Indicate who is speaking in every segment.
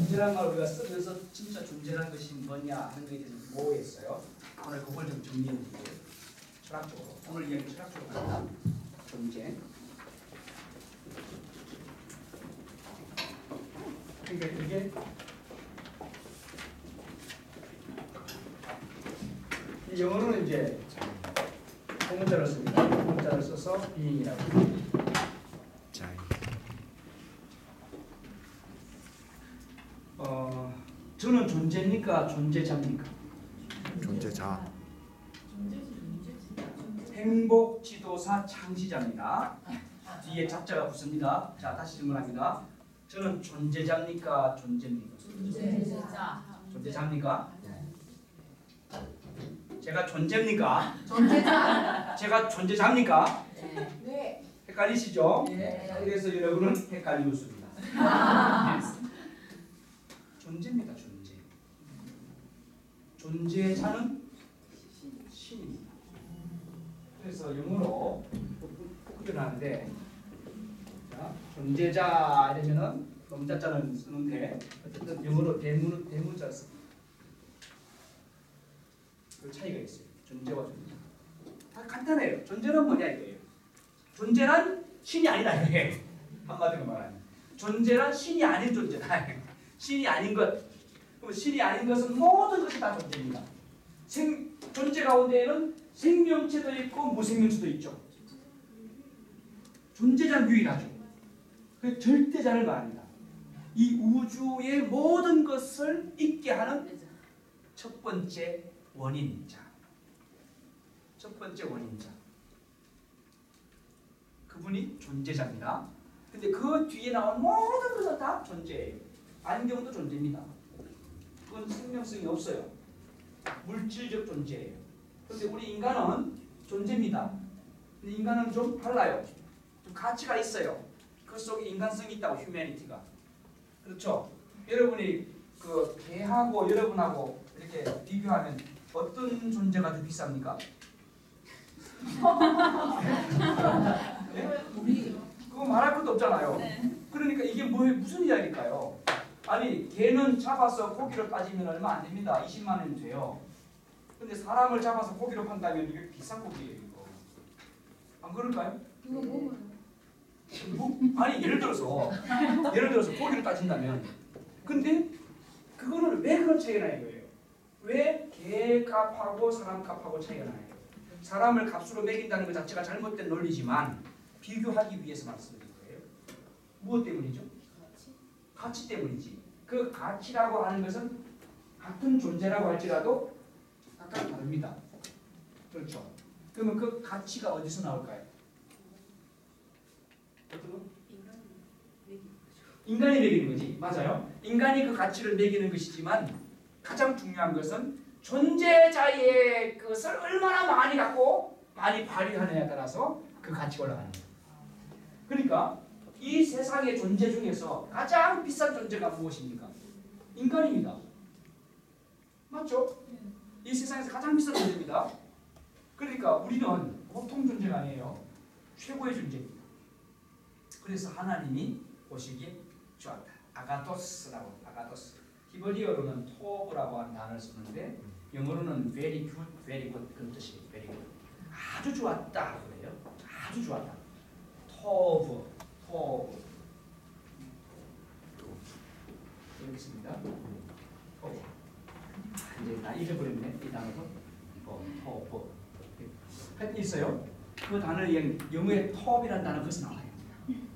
Speaker 1: 존재란 말 우리가 쓰면서 진짜 존재란 것이 뭐냐 하는 것에 대해서 모호했어요. 오늘 그걸 좀 정리해 드릴게요. 철학적으로. 오늘 이야기 철학적으로 간다. 존재. 그러니까 이게 이 영어로는 이제 공문자를 씁니다. 공문자를 써서 being이라고 합니다. 저는 존재입니까? 존재자입니까?
Speaker 2: 존재자.
Speaker 1: 행복지도사 창시자입니다. 뒤에 자자가 붙습니다. 자, 다시 질문합니다. 저는 존재자입니까? 존재입니까?
Speaker 3: 존재자.
Speaker 1: 존재자입니까? 제가 존재입니까?
Speaker 3: 존재자.
Speaker 1: 제가 존재자입니까?
Speaker 3: 네.
Speaker 1: 헷갈리시죠?
Speaker 3: 네.
Speaker 1: 그래서 여러분은 헷갈리고 있습니다. 존재입니다. 존재. 존재자는 신입니다. 그래서 영어로 표현하는데 존재자 이러면은 nom자자는 쓰는데 어쨌든 영어로 대문자를 씁니다. 그 차이가 있어요. 존재와 존재. 다 간단해요. 존재는 뭐냐 이거예요. 존재란 신이 아니다 이거예요. 한마디로 말하면 존재란 신이 아닌 존재다. 신이 아닌 것. 그럼 신이 아닌 것은 모든 것이 다 존재입니다. 존재 가운데에는 생명체도 있고 무생명체도 있죠. 존재자는 유일하죠. 그 절대자를 말합니다. 이 우주의 모든 것을 있게 하는 첫 번째 원인자. 첫 번째 원인자. 그분이 존재자입니다. 근데 그 뒤에 나온 모든 것은 다 존재예요. 안경도 존재입니다. 그건 생명성이 없어요. 물질적 존재예요. 그런데 우리 인간은 존재입니다. 근데 인간은 좀 달라요. 좀 가치가 있어요. 그 속에 인간성이 있다고, 휴머니티가. 그렇죠? 여러분이 그 개하고 여러분하고 이렇게 비교하면 어떤 존재가 더 비쌉니까? 네?
Speaker 3: 우리
Speaker 1: 그거 말할 것도 없잖아요. 그러니까 이게 무슨 이야기일까요? 아니 개는 잡아서 고기로 따지면 얼마 안 됩니다. 20만 원이 돼요. 근데 사람을 잡아서 고기로 판다면 이게 비싼 고기예요. 이거. 안 그럴까요?
Speaker 3: 이거 뭐예요?
Speaker 1: 아니 예를 들어서 고기를 따진다면 근데 그거는 왜 그런 차이가 나는 거예요? 왜 개 값하고 사람 값하고 차이가 나요? 사람을 값으로 매긴다는 것 자체가 잘못된 논리지만 비교하기 위해서 말씀드린 거예요. 무엇 때문이죠? 가치 때문이지. 그 가치라고 하는 것은 같은 존재라고 할지라도 각각 다릅니다. 그렇죠? 그러면 그 가치가 어디서 나올까요? 인간이 매기는 거지. 맞아요. 인간이 그 가치를 매기는 것이지만 가장 중요한 것은 존재자의 것을 얼마나 많이 갖고 많이 발휘하느냐에 따라서 그 가치가 올라가는 거예요. 그러니까 이 세상의 존재 중에서 가장 비싼 존재가 무엇입니까? 인간입니다. 맞죠? 이 세상에서 가장 비싼 존재입니다. 그러니까 우리는 보통 존재가 아니에요. 최고의 존재입니다. 그래서 하나님이 보시기에 좋았다. 아가토스라고, 아가토스. 히브리어로는 토브라고 하는 단어를 쓰는데 영어로는 very good, very good 그런 뜻이에요. very good. 아주 좋았다 그래요. 아주 좋았다. 토브, 토브. 여기 있습니다. 토브. 이제 다 잊어버렸네 이 단어도. 토브. 하여튼 있어요. 그 단어는 영어의 톱이라는 단어 거기서 나와요.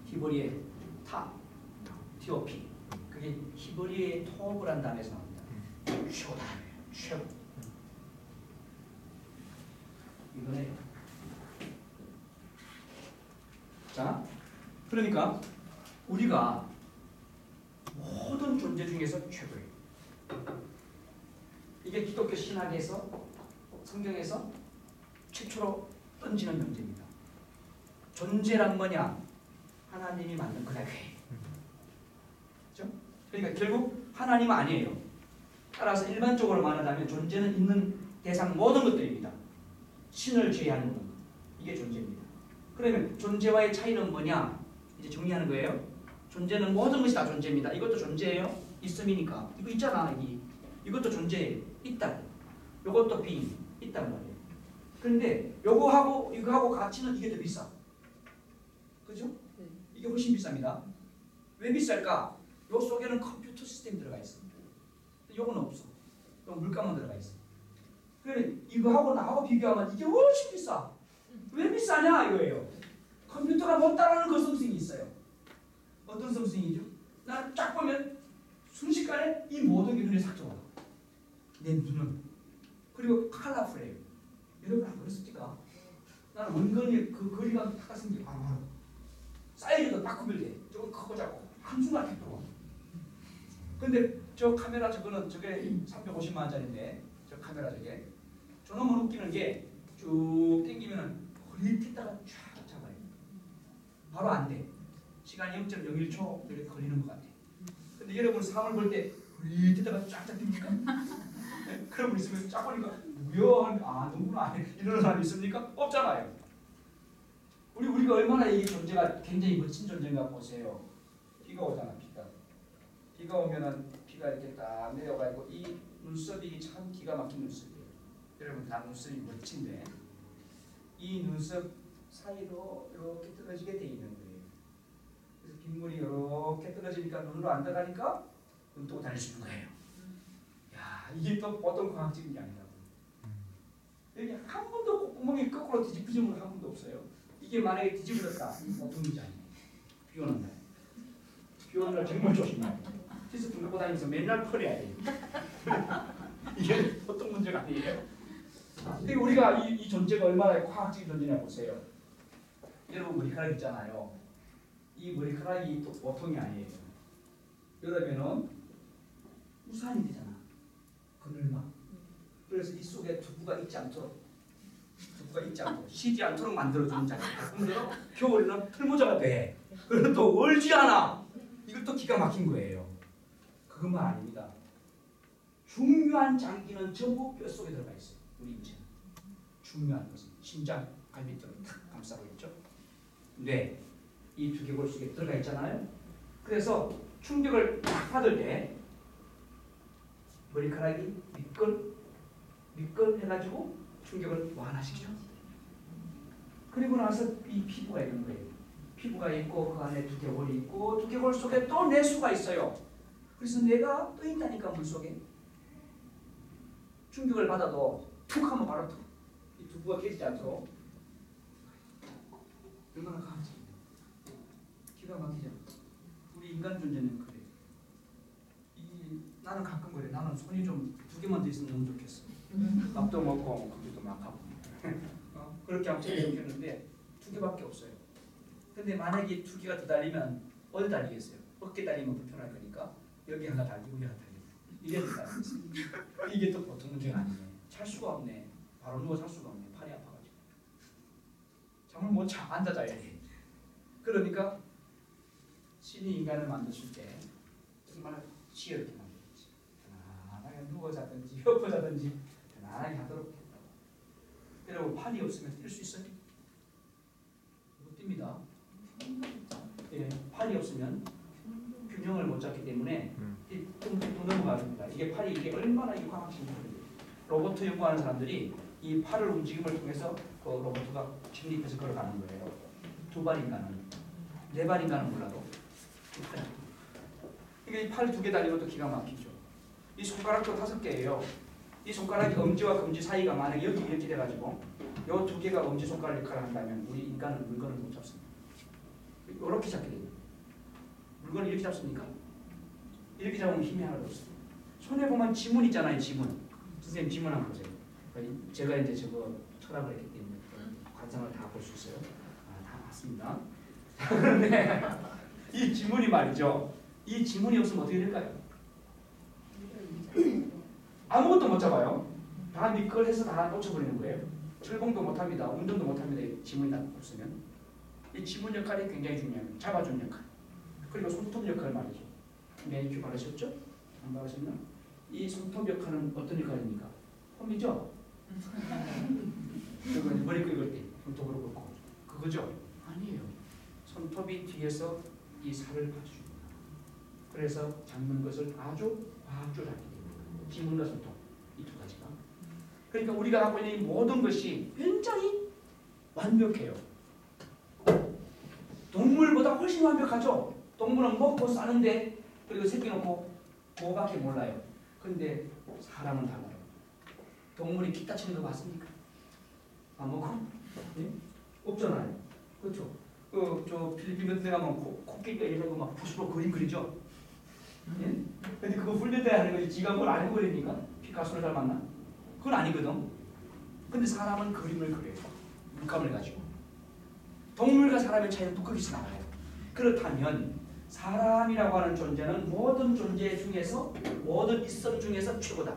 Speaker 1: 히브리의 탑, TOP. 그게 히브리의 톱이라는 단어에서 나옵니다. 최고다. 최고. 이거네. 자, 그러니까 우리가 모든 존재 중에서 최고예요. 이게 기독교 신학에서 성경에서 최초로 던지는 명제입니다. 존재란 뭐냐? 하나님이 만든 거다. 그렇죠? 그러니까 결국 하나님은 아니에요. 따라서 일반적으로 말하자면 존재는 있는 대상 모든 것들입니다. 신을 제외하는 것. 이게 존재입니다. 그러면 존재와의 차이는 뭐냐? 이제 정리하는 거예요. 존재는 모든 것이 다 존재입니다. 이것도 존재예요. 있음이니까 이거 있잖아. 이것도 존재해. 있다. 이것도 being 있단 말이에요. 그런데 요거하고 이거하고 가치는 이게 더 비싸. 그죠? 이게 훨씬 비쌉니다. 왜 비쌀까? 요 속에는 컴퓨터 시스템이 들어가 있어. 요거는 없어. 요 물감만 들어가 있어. 그래 이거하고 나하고 비교하면 이게 훨씬 비싸. 왜 비싸냐 이거예요. 컴퓨터가 못 따라하는 그 성성이 있어요. 어떤 성성이죠? 나는 쫙 보면 순식간에 이 모든 게 눈에 싹 들어와. 내 눈은. 그리고 컬러풀해요. 여러분 안 그랬습니까? 나는 은근히 그 거리가 딱 생겨. 사이즈도 딱 구별돼. 저거 크고 작고 한순간에 딱 들어와. 근데 저 카메라 저거는 저게 350만 원짜리인데 저 카메라 저게 저놈은 웃기는 게 쭉 당기면은 허리 tis다가 쫙 잡아요. 바로 안 돼. 시간이 0.01초 이렇게 걸리는 것 같아. 근데 여러분 상을 볼 때 허리 tis다가 쫙 잡힙니까? 그런 분 있으면 쫙 보니까 뭐야? 아 누구나 이런 사람 있습니까? 없잖아요. 우리가 얼마나 이 존재가 굉장히 멋진 존재인가 보세요. 비가 오잖아. 비가 오면은 비가 이렇게 딱 내려가고 이 눈썹이 참 기가 막힌 눈썹이에요. 여러분 다 눈썹이 멋진데 이 눈썹 사이로 이렇게 떨어지게 돼 있는 거예요. 그래서 빗물이 이렇게 떨어지니까 눈으로 안 들어가니까 눈 뜨고 다닐 수 있는 거예요. 야 이게 또 보통 과학적인 게 아니라고. 여기 한 번도 콧구멍이 거꾸로 뒤집혀진 건 한 번도 없어요. 이게 만약에 뒤집어졌다. 보통 일이 아니에요. 비 오는 날. 비 오는 날 정말 조심해야 돼요. 티스푼 갖고 다니면서 맨날 펄해야 돼요. 이게 보통 문제가 아니에요. 근데 우리가 이 존재가 얼마나 과학적인 존재냐 보세요. 여러분 머리카락 있잖아요. 이 머리카락이 또 보통이 아니에요. 그러면은 우산이 되잖아. 그늘막. 그래서 이 속에 두부가 있지 않도록 쉬지 않도록 만들어주는 자리야. 그러므로 겨울에는 풀모자가 돼. 그래도 또 얼지 않아. 이것도 기가 막힌 거예요. 그것만 아닙니다. 중요한 장기는 전부 뼛속에 들어가 있어요. 우리 인체는. 중요한 것은 심장, 갈비뼈를 탁 감싸고 있죠. 뇌, 이 두개골 속에 들어가 있잖아요. 그래서 충격을 딱 받을 때 머리카락이 미끌해가지고 충격을 완화시키죠. 그리고 나서 이 피부가 있는 거예요. 피부가 있고 그 안에 두개골이 있고 두개골 속에 또 내수가 있어요. 그래서 뇌가 떠 있다니까 물속에. 충격을 받아도 툭 하면 바로 툭. 이 두부가 깨지지 않도록. 얼마나 강하지? 기가 막히죠. 우리 인간 존재는 그래. 나는 가끔 그래. 나는 손이 좀 두 개만 더 있으면 너무 좋겠어. 밥도 먹고 고기도 막 하고. 그렇게 하면 제일 좋겠는데 두 개밖에 없어요. 근데 만약에 두 개가 더 달리면 어디 달리겠어요? 어깨 달리면 불편할 거니까 여기 하나 달리고 여기 하나 달리고 이게 더 달리겠어요. 이게 또 보통 문제가 아니네. 잘 수가 없네. 바로 누워 잘 수가 없네. 팔이 아파가지고. 잠을 못 자. 앉아 자야 돼. 그러니까 신이 인간을 만드실 때 정말 치열하게 만들었지. 편안하게 누워 자든지 엎어 자든지 편안하게 하도록 했다고. 여러분 팔이 없으면 뛸 수 있어요? 못 뜁니다. 예, 팔이 없으면 균형을 못 잡기 때문에 뚱뚱 넘어갑니다. 이게 팔이 이게 얼마나 이 과학적인 거예요. 로봇 연구하는 사람들이 이 팔을 움직임을 통해서 그 로봇가 직립해서 걸어가는 거예요. 두 발인가는, 네 발인가는 몰라도. 이게 팔 두 개 달린 것도 기가 막히죠. 이 손가락도 5개예요. 이 손가락이 엄지와 검지 사이가 만약에 여기 이렇게 돼가지고 이 두 개가 엄지 손가락 역할을 한다면 우리 인간은 물건을 못 잡습니다. 이렇게 잡게 됩니다. 물건을 이렇게 잡습니까? 이렇게 잡으면 힘이 하나도 없어요. 손에 보면 지문 있잖아요. 지문. 선생님 지문 한번 보세요. 제가 이제 저거 철학을 했기 때문에 관상을 다 볼 수 있어요. 다 맞습니다. 그런데 이 지문이 말이죠. 이 지문이 없으면 어떻게 될까요? 아무것도 못 잡아요. 다 미끌해서 다 놓쳐버리는 거예요. 철봉도 못합니다. 운전도 못합니다. 이 지문이 없으면. 이 지문 역할이 굉장히 중요해요. 잡아주는 역할. 그리고 손톱 역할 말이죠. 매니큐 바르셨죠? 안 바르셨나? 이 손톱 역할은 어떤 역할입니까? 홈이죠? 머리 긁을 때 손톱으로 긁고 그거죠? 아니에요. 손톱이 뒤에서 이 살을 봐줍니다. 그래서 잡는 것을 아주 과학적으로 잡게 됩니다. 지문과 소통 이 두 가지가. 그러니까 우리가 갖고 있는 이 모든 것이 굉장히 완벽해요. 동물보다 훨씬 완벽하죠. 동물은 먹고 싸는데 그리고 새끼 놓고 그거밖에 몰라요. 근데 사람은 달라요. 동물이 기타 치는 거 봤습니까? 안 먹고? 예? 없잖아요. 그렇죠? 저 필리핀 같은 데 가면 코끼리가 이러고 막 붓으로 그림 그리죠? 예? 근데 그거 훈련돼야 하는 거지. 지가 뭘 알고 그리니까? 피카소를 닮았나? 그건 아니거든. 근데 사람은 그림을 그려요. 물감을 가지고. 동물과 사람의 차이는 또 거기서 나와요. 그렇다면 사람이라고 하는 존재는 모든 존재 중에서 모든 있음 중에서 최고다.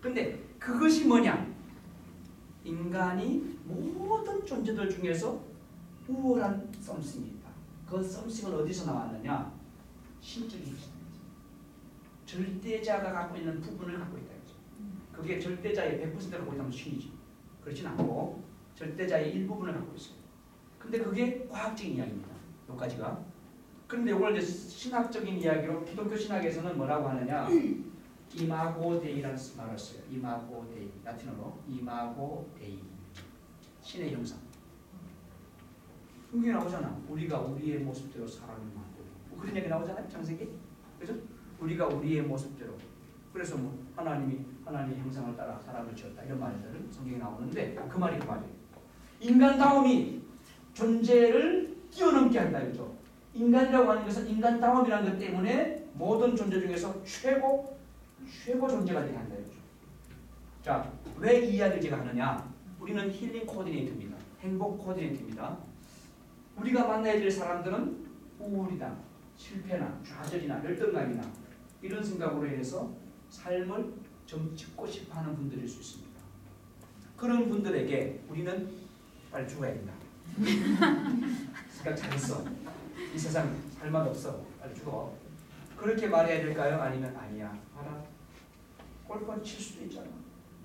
Speaker 1: 근데 그것이 뭐냐? 인간이 모든 존재들 중에서 우월한 썸씽이 있다. 그 썸씽은 어디서 나왔느냐? 신적인 것이다. 절대자가 갖고 있는 부분을 갖고 있다. 그게 절대자의 100%를 갖고 있다면 신이지. 그렇진 않고 절대자의 일부분을 갖고 있어요. 근데 그게 과학적인 이야기입니다. 여기까지가. 그런데 이걸 이제 신학적인 이야기로 기독교 신학에서는 뭐라고 하느냐? 이마고 데이라는 말을 써요. 이마고 데이. 라틴어로 이마고 데이. 신의 형상. 성경에 나오잖아. 우리가 우리의 모습대로 사람을 만들고. 그런 얘기 나오잖아요. 창세기. 그죠? 우리가 우리의 모습대로. 그래서 뭐 하나님이 하나님의 형상을 따라 사람을 지었다. 이런 말들은 성경에 나오는데 그 말이 그 말이에요. 인간다움이 존재를 뛰어넘게 한다. 그죠? 인간이라고 하는 것은 인간다움이라는 것 때문에 모든 존재 중에서 최고 존재가 되게 한다. 그죠? 자, 왜 이 이야기를 제가 하느냐? 우리는 힐링 코디네이터입니다. 행복 코디네이터입니다. 우리가 만나야 될 사람들은 우울이다, 실패나 좌절이나 열등감이나 이런 생각으로 인해서 삶을 좀 짓고 싶어하는 분들일 수 있습니다. 그런 분들에게 우리는 빨리 죽어야 된다. 생각 잘했어. 이 세상 살 맛 없어. 빨리 죽어. 그렇게 말해야 될까요? 아니면 아니야. 알아. 골프 칠 수도 있잖아.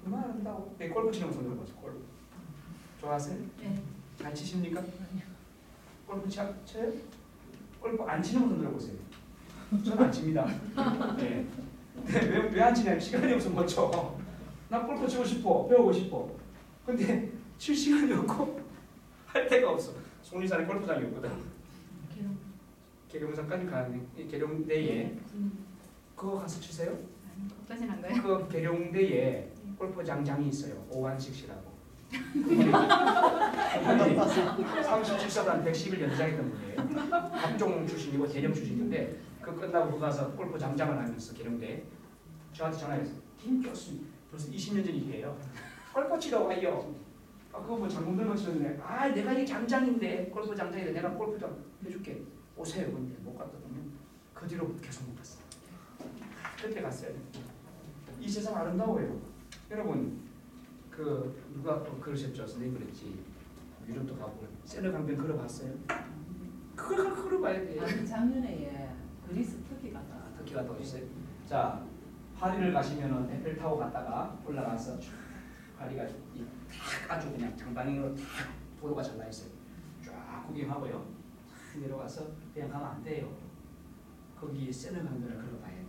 Speaker 1: 얼마나 아름다워. 네, 골프 치는 거 손 들어보세요. 골프. 좋아하세요?
Speaker 3: 네.
Speaker 1: 잘 치십니까? 골프 쳐요? 골프 안 치는 분 들어보세요. 저는 안 칩니다. 네. 왜 안 치냐면 시간이 없으면 못 쳐. 나 골프 치고 싶어. 배우고 싶어. 근데 칠 시간이 없고 할 데가 없어. 속리산에 골프장이 없거든. 계룡산까지 가는 계룡대에 그거 가서 치세요?
Speaker 3: 거기까지는 안 가요.
Speaker 1: 그 계룡대에 골프장장이 있어요. 오한식 씨라고. 37사단 110일 연장했던 분이에요. 각종 출신이고 대령 출신인데 그 끝나고 그 가서 골프 장장을 하면서 계룡대 저한테 전화했어요. 김 교수님 벌써 20년 전 일이에요. 골프 치러 와요. 그거 뭐 장군들만 치는데 내가 이 장장인데 골프 장장인데 내가 골프 좀 해줄게. 오세요. 근데 못 갔다 보면 그 뒤로 계속 못 갔어요. 그때 갔어요. 이 세상 아름다워요. 여러분 누가 또 그러셨죠? 선생님 그랬지. 유럽도 가고 세네강변 걸어봤어요? 그걸 걸어봐야 돼.
Speaker 4: 작년에 그리스 터키 갔다.
Speaker 1: 터키 갔다 오셨어요? 자, 파리를 가시면은 에펠타워 갔다가 올라가서 쫙 파리가 탁 아주 그냥 장방향으로 탁 도로가 잘 나 있어요. 쫙 구경하고요. 탁 내려가서 그냥 가면 안 돼요. 거기 세네강변을 걸어봐야 돼.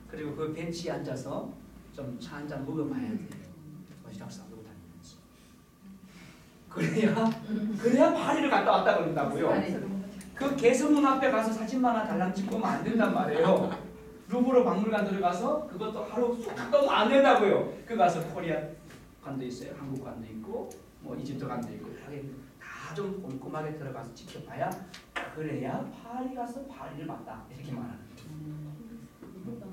Speaker 1: 그리고 그 벤치에 앉아서 좀 차 한 잔 먹어봐야 돼요. 도시락 싸들고 다니면서. 그래야 파리를 갔다 왔다 그런다고요. 그 개성문 앞에 가서 사진만 하나 달랑 찍고 오면 안 된단 말이에요. 루브르 박물관 들어가서 그것도 하루 쑥 갔다 오면 안 된다고요. 그 가서 코리아 관도 있어요. 한국 관도 있고 뭐 이집트 관도 있고 다 좀 꼼꼼하게 들어가서 지켜봐야 그래야 파리 가서 파리를 봤다 이렇게 말하는 거죠.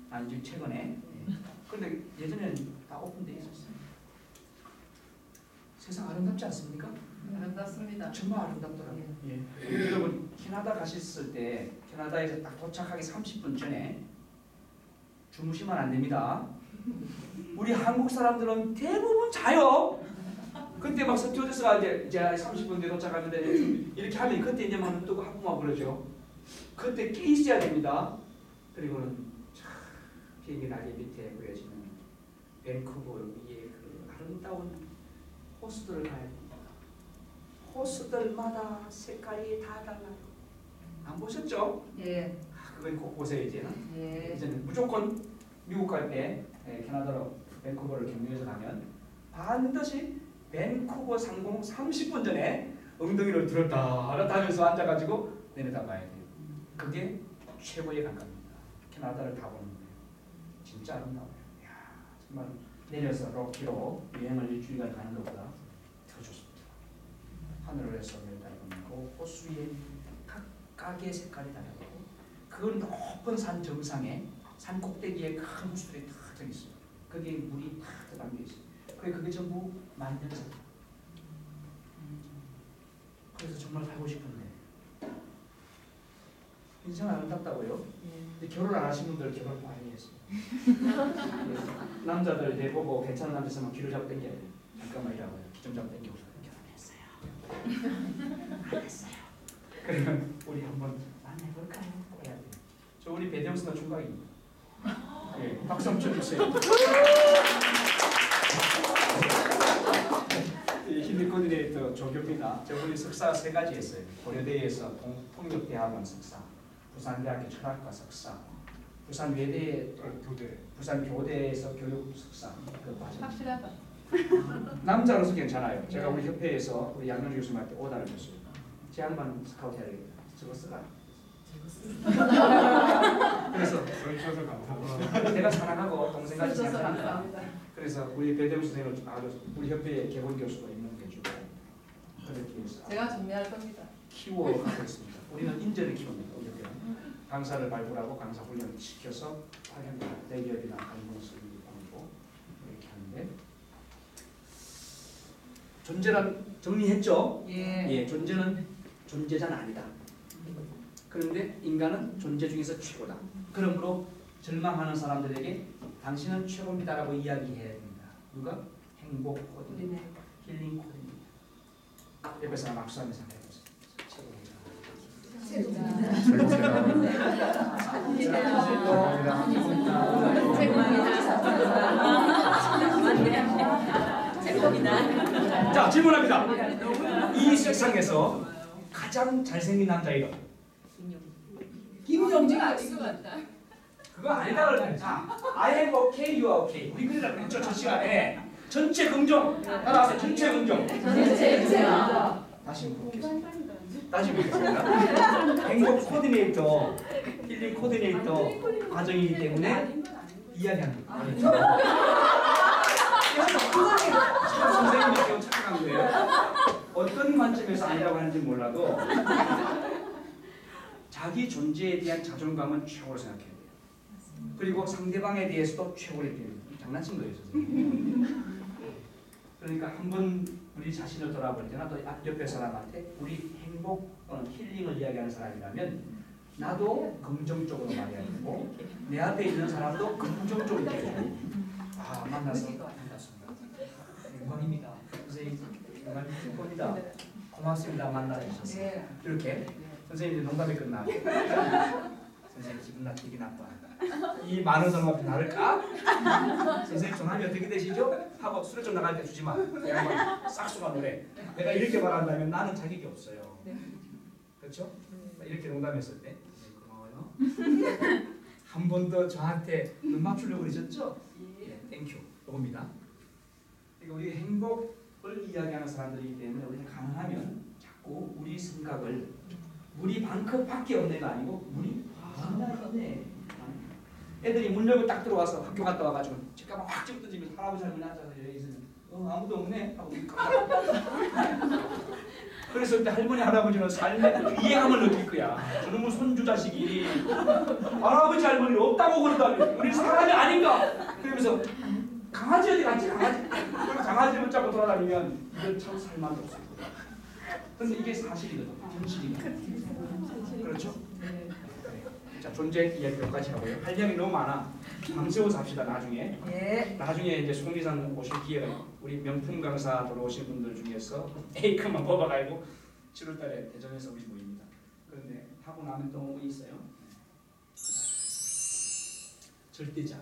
Speaker 1: 아니 최근에. 근데 예전에는 다 오픈돼 있었어요. 세상 아름답지 않습니까?
Speaker 4: 아름답습니다.
Speaker 1: 정말 아름답더라고요. 예. 여러분 캐나다 가셨을 때 캐나다에서 딱 도착하기 30분 전에 주무시면 안 됩니다. 우리 한국 사람들은 대부분 자요. 그때 막 스튜어디스가 이제 30분 뒤에 도착하는데 이렇게 하면 그때 이제 막 뜨고 하품하고 그러죠. 그때 깨 있어야 됩니다. 그리고는 비행기 날개 밑에 그려지는 밴쿠버 위에 그 아름다운 호수들을 가야 됩니다. 호수들마다 색깔이 다 달라요. 안 보셨죠?
Speaker 4: 예.
Speaker 1: 그건 꼭 보세요 이제는.
Speaker 4: 예.
Speaker 1: 이제는 무조건 미국 갈 때 캐나다로 밴쿠버를 경유해서 가면 반드시 밴쿠버 상공 30분 전에 엉덩이를 들었다 알았다 하면서 앉아가지고 내려다봐야 돼요. 그게 최고의 관광입니다. 캐나다를 타보는 거예요. 진짜 아름다워요. 이야, 정말 내려서 로키로 여행을 일주일간 가는 것보다 더 좋습니다. 하늘에서 내려다보는 그 호수의 각각의 색깔이 다르고 그 높은 산 정상에 산 꼭대기에 큰 호수들이 다 들어있어요. 거기에 물이 다 담겨 있어요. 그게 전부 만년색. 그래서 정말 살고 싶은데 인생 아름답다고요? 근데 결혼 안 하신 분들 결혼 많이 했어요. 남자들 내보고 괜찮은 남자 있으면 귀를 잡고 당겨야 돼요. 잠깐만 이라고요. 귀 좀 잡고 당기고 결혼했어요. 안 했어요. 그러면 우리 한번 만나볼까요? 해야 돼요. 저 우리 배대웅스나 총각입니다. 예, 박수 한번 쳐주세요. 힐리 코디네이터 조교입니다. 저분이 석사 3가지 했어요. 고려대에서 통역대학원 석사, 부산대학교 철학과 석사, 부산 외대 부산 교대에서 교육 석사. 그 과정.
Speaker 4: 확실하다.
Speaker 1: 남자로서 괜찮아요. 제가 우리 협회에서 우리 양현주 교수님한테 오다를 줬어요. 제 양반 스카우트 해야 되겠다. 저거 쓰라. 그래서 내가 사랑하고 동생같이 생각한다. 그래서 우리 배대웅 선생님을 아주 우리 협회의 개본 교수로 임명해주고 그렇게 해서
Speaker 4: 제가 준비할 겁니다.
Speaker 1: 키워가고 있습니다. 우리는 인재를 키웁니다. 우리 협회는 강사를 발굴하고 강사 훈련을 시켜서 파견 대기업이나 공무원을 보내고 이렇게 하는데 존재란 정리했죠?
Speaker 4: 예.
Speaker 1: 존재는 존재자는 아니다. 그런데 인간은 존재 중에서 최고다. 그러므로 절망하는 사람들에게 당신은 최고입니다라고 이야기해야 됩니다. 누가? 행복 코드입니다. 힐링 코드입니다. 옆에서 박수하면서 최고입니다. 자, 질문합니다. 이 세상에서 가장 잘생긴 남자 이름. 김용지가 그거 아니다 그랬지. I am okay, you are okay. 우리 그러다 그랬죠 저 시간에. 전체 긍정. 따라하세요. 전체 긍정. 다시 묻겠습니다. 다시 묻겠습니다. 행복 코디네이터, 힐링 코디네이터 과정이기 때문에 이야기합니다. 선생님이 지금 착각한 거예요. 어떤 관점에서 아니라고 하는지 몰라도 자기 존재에 대한 자존감은 최고로 생각해야 돼요. 그리고 상대방에 대해서도 최고로 얘기해야 돼요. 장난친 거예요, 선생님. 그러니까 한번 우리 자신을 돌아볼 때나 또 옆에 사람한테 우리 행복 또는 힐링을 이야기하는 사람이라면 나도 긍정적으로 말해야 되고 내 앞에 있는 사람도 긍정적으로 얘기해야 돼요. 아, 만나서 반갑습니다. 영광입니다. 선생님, 영광입니다. 고맙습니다. 만나주셔서. 이렇게 선생님이 농담이 끝나. 선생님 기분 나쁘긴 나빠. 이 많은 사람 앞에 나를 까? 선생님 전화비 어떻게 되시죠? 하고 술에 좀 나갈 때 주지 마. 내가 싹수가 노래. 내가 이렇게 말한다면 나는 자격이 없어요. 그렇죠? 이렇게 농담했을 때 고마워요. 한 번 더 저한테 눈 맞추려고 그러셨죠? 예, 땡큐. 이겁니다. 그러니까 우리 행복을 이야기하는 사람들이기 때문에 우리가 가능하면 자꾸 우리 생각을 물이 반컵 밖에 없네가 아니고 물이 있네. 애들이 문 열고 딱 들어와서 학교 갔다 와가지고 책가방 확 집어 던지면서 할아버지 할머니 앉아서 여기 있으면 아무도 없네 하고 그랬을 때 할머니 할아버지는 삶의 위해함을 느낄 거야. 저놈의 손주 자식이 할아버지 할머니는 없다고 그러다니 우리 사람이 아닌가. 그러면서 강아지 어디 갔지 강아지. 그리고 강아지를 붙잡고 돌아다니면 이건 참 살맛이 없을 거야. 근데 이게 사실이거든. 현실이거든. 그렇죠? 자, 존재 이야기 여기까지 하고요. 할 이야기 너무 많아. 밤새워서 합시다. 나중에. 나중에 이제 송리산 오실 기회가 우리 명품 강사 들어오신 분들 중에서 A급만 뽑아가지고 7월달에 대전에서 우리 모입니다. 그런데 하고 나면 또 뭐 있어요? 절대자.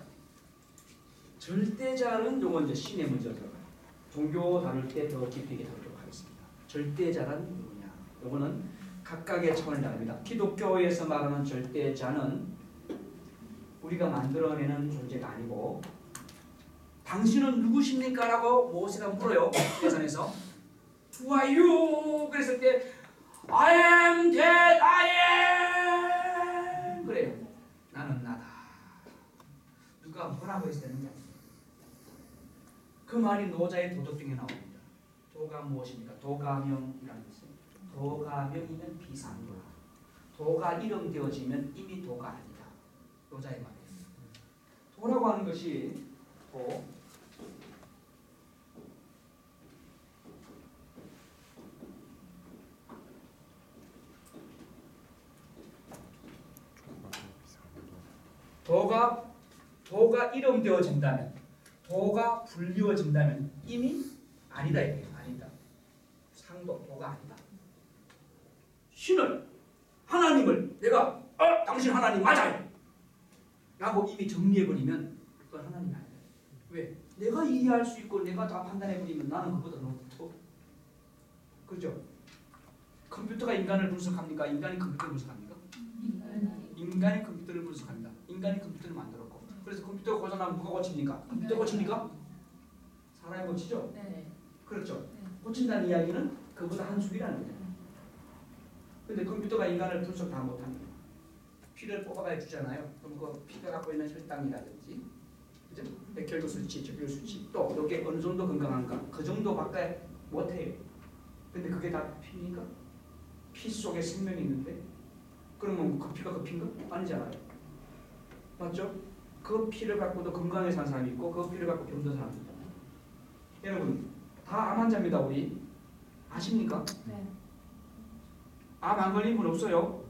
Speaker 1: 절대자는 요거 이제 신의 문제로 들어가요. 종교 다룰 때 더 깊이 있게 다루도록 하겠습니다. 절대자란 누구냐? 요거는 각각의 차원을 나갑니다. 기독교에서 말하는 절대자는 우리가 만들어내는 존재가 아니고 당신은 누구십니까? 라고 모세가 물어요. 예산에서 Who are you? 그랬을 때 I am that I am 그래요. 나는 나다. 누가 뭐라고 해서 되는 게 아니에요. 그 말이 노자의 도덕경에 나옵니다. 도가 무엇입니까? 도가명이라는 것은 도가명이면 비상도라. 도가 이름되어지면 이미 도가 아니다. 노자의 말이에요. 도라고 하는 것이 도 도가 이름되어진다면 도가 불리워진다면 이미 아니다 이거예요. 아니다. 상도 도가 아니다. 신을 하나님을 내가 당신 하나님 맞아요 라고 이미 정리해버리면 그건 하나님이 아니다. 왜? 내가 이해할 수 있고 내가 다 판단해버리면 나는 그보다 너무 더 그죠? 컴퓨터가 인간을 분석합니까? 인간이 컴퓨터를 분석합니까? 인간이 컴퓨터를 분석합니다. 인간이 컴퓨터를 만들었고 그래서 컴퓨터가 고장나면 누가 고칩니까? 컴퓨터 고칩니까? 사람이 고치죠?
Speaker 3: 네.
Speaker 1: 그렇죠. 고친다는 이야기는 그보다 한 수비라는 거죠. 근데 컴퓨터가 인간을 분석 다 못합니다. 피를 뽑아가 주잖아요. 그럼 그 피가 갖고 있는 혈당이라든지 그죠? 백혈구 수치, 적혈 수치 또 이게 어느 정도 건강한가 그 정도밖에 못해요. 근데 그게 다 피입니까? 피 속에 생명이 있는데 그러면 그 피가 그 피인가? 아니잖아요. 맞죠? 그 피를 갖고도 건강하게 사는 사람이 있고 그 피를 갖고 병든 사람이 있잖아요. 여러분 다 암 환자입니다. 우리 아십니까?
Speaker 3: 네.
Speaker 1: 암 안 걸린 분 없어요?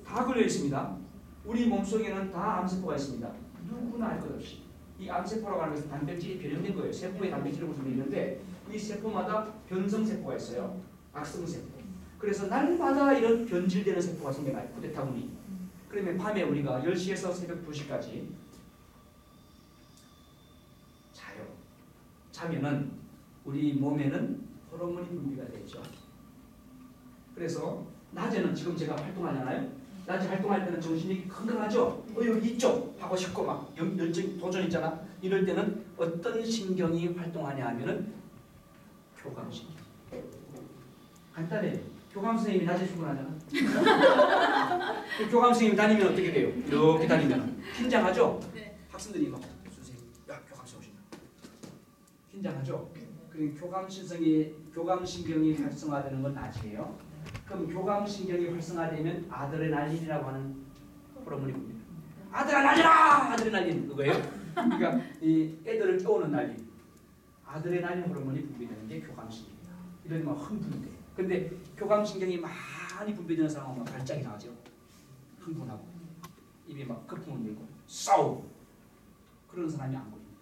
Speaker 1: 다 걸려 있습니다. 우리 몸속에는 다 암세포가 있습니다. 누구나 알 것 없이 이 암세포라고 하는 것은 단백질이 변형된 거예요. 세포의 단백질을 구성되어 있는데 이 세포마다 변성세포가 있어요. 악성세포. 그래서 날마다 이런 변질되는 세포가 생겨나요. 쿠데타군이. 그러면 밤에 우리가 10시에서 새벽 2시까지 자요. 자면은 우리 몸에는 호르몬이 분비가 되죠. 그래서 낮에는 지금 제가 활동하잖아요. 낮에 활동할 때는 정신력이 건강하죠. 여기 이쪽 하고 싶고 막 열정 도전 있잖아. 이럴 때는 어떤 신경이 활동하냐 하면은 교감신경. 간단해요. 교감 선생님이 낮에 출근하잖아. 교감 선생님이 다니면 어떻게 돼요? 이렇게 다니면 긴장하죠.
Speaker 3: 네.
Speaker 1: 학생들이 막 선생님, 야 교감 선생 오신다. 긴장하죠. 그리고 교감신경이 활성화되는 건 낮이에요. 그럼 교감신경이 활성화되면 아드레날린이라고 하는 호르몬이 분비돼요. 아드레날린 그거예요. 그러니까 이 애들을 깨우는 날린 아드레날린 호르몬이 분비되는 게 교감신경이다. 이러면 흥분돼. 근데 교감신경이 많이 분비되는 사람은 막 발작이 나죠. 흥분하고 입이 막 거품을 내고 싸우고 그런 사람이 안 보입니다.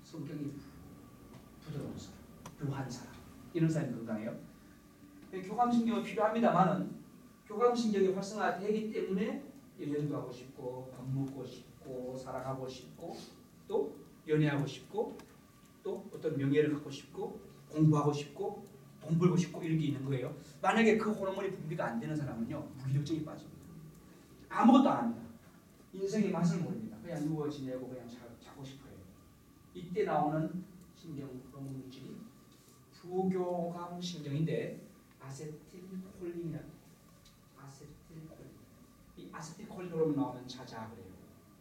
Speaker 1: 성격이 부드러운 사람, 유한 사람 이런 사람이 건강해요. 교감신경은 필요합니다만은 교감신경이 활성화되기 때문에 여행도 하고 싶고 밥 먹고 싶고 사랑하고 싶고 또 연애하고 싶고 또 어떤 명예를 갖고 싶고 공부하고 싶고 돈 벌고 싶고 이런 게 있는 거예요. 만약에 그 호르몬이 분비가 안 되는 사람은요 무기력증이 빠집니다. 아무것도 안 합니다. 인생의 맛을 모릅니다. 그냥 누워 지내고 그냥 자고 싶어요. 이때 나오는 신경 호르몬 물질이 부교감 신경인데 아세틸콜린이라는 아세틸콜린. 이 아세틸콜린 호르몬 나오면 자자 그래요.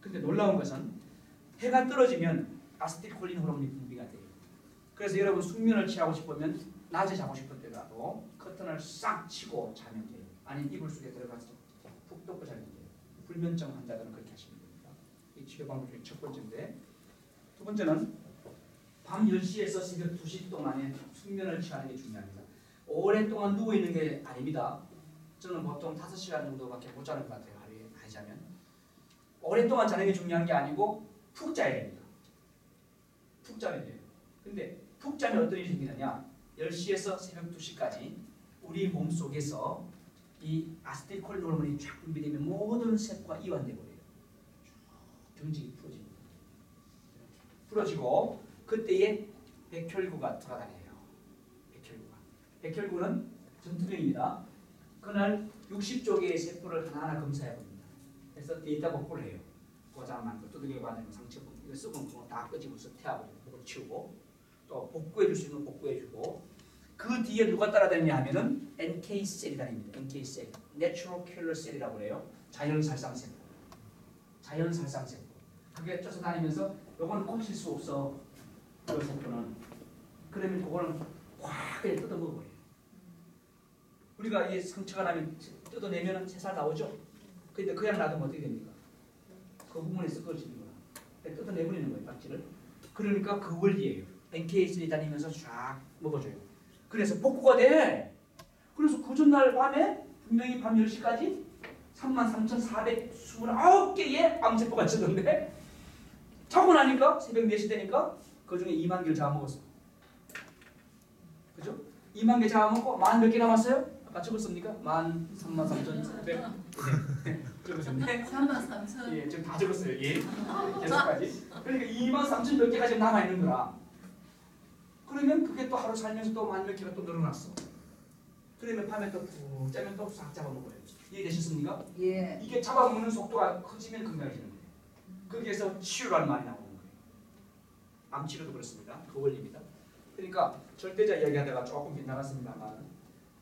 Speaker 1: 근데 놀라운 것은 해가 떨어지면 아세틸콜린 호르몬이 분비가 돼요. 그래서 여러분 숙면을 취하고 싶으면 낮에 자고 싶을 때라도 커튼을 싹 치고 자면 돼요. 아니면 이불 속에 들어가서 푹 덮고 자면 돼요. 불면증 환자들은 그렇게 하시면 됩니다. 이 치료 방법 중에 첫 번째인데 두 번째는 밤 10시에서 새벽 2시 동안에 숙면을 취하는 게 중요합니다. 오랫동안 누워있는 게 아닙니다. 저는 보통 5시간 정도밖에 못 자는 것 같아요. 하루에 많이 자면. 오랫동안 자는 게 중요한 게 아니고 푹 자야 됩니다. 푹 자면 돼요. 근데 푹 자면 어떤 일이 생기느냐 10시에서 새벽 2시까지 우리 몸속에서 이 아세틸콜린 호르몬이 쫙 분비되면 모든 세포가 이완되고 그래요. 경직이 풀어집니다. 풀어지고 그때에 백혈구가 돌아다녀요. 백혈구는 전투병입니다. 그날 60조 개의 세포를 하나하나 검사해 봅니다. 그래서 데이터 복구를 해요. 고장난 거, 두들겨 받는 상처, 이거 썩은 거 다 끄집어서 태하고 그걸 치우고 또 복구해 줄 수 있는 복구해 주고 그 뒤에 누가 따라다니냐 하면은 NK 셀이 다닙니다. NK 셀, Natural Killer Cell이라고 그래요. 자연 살상 세포. 자연 살상 세포. 그게 쫓아다니면서 요거는 고칠 수 없어. 그 세포는. 그러면 그거는 확 그냥 뜯어 먹어버려요. 우리가 이 상처가 나면 뜯어내면 새살 나오죠. 근데 그냥 놔두면 어떻게 됩니까? 그 부분에 썩어지는 거야. 뜯어내버리는 거예요, 박지를. 그러니까 그 원리예요. NK 셀이 다니면서 쫙 먹어줘요. 그래서 복구가 돼. 그래서 그 전날 밤에 분명히 밤 10시까지 33,429개의 암세포가 있었는데 자고 나니까 새벽 4시 되니까 그 중에 2만 개를 잡아먹었어. 그죠? 2만 개 잡아먹고 만 몇 개 남았어요? 아까 적었습니까? 13,300 적으셨네?
Speaker 4: 33,000.
Speaker 1: 예, 지금 다 적었어요. 예, 계속까지. 그러니까 23,000 몇 개가 지금 남아 있는 거라. 그러면 그게 또 하루 살면서 또 만 몇 개가 또 늘어났어. 그러면 밤에 또 푹 자면 또 싹 잡아먹어요. 이해되셨습니까?
Speaker 4: 예.
Speaker 1: 이게 잡아먹는 속도가 커지면 건강해지는 거예요. 거기에서 치유라는 말이 나오는 거예요. 암치료도 그렇습니다. 그 원리입니다. 그러니까 절대자 이야기하다가 조금 빗나갔습니다만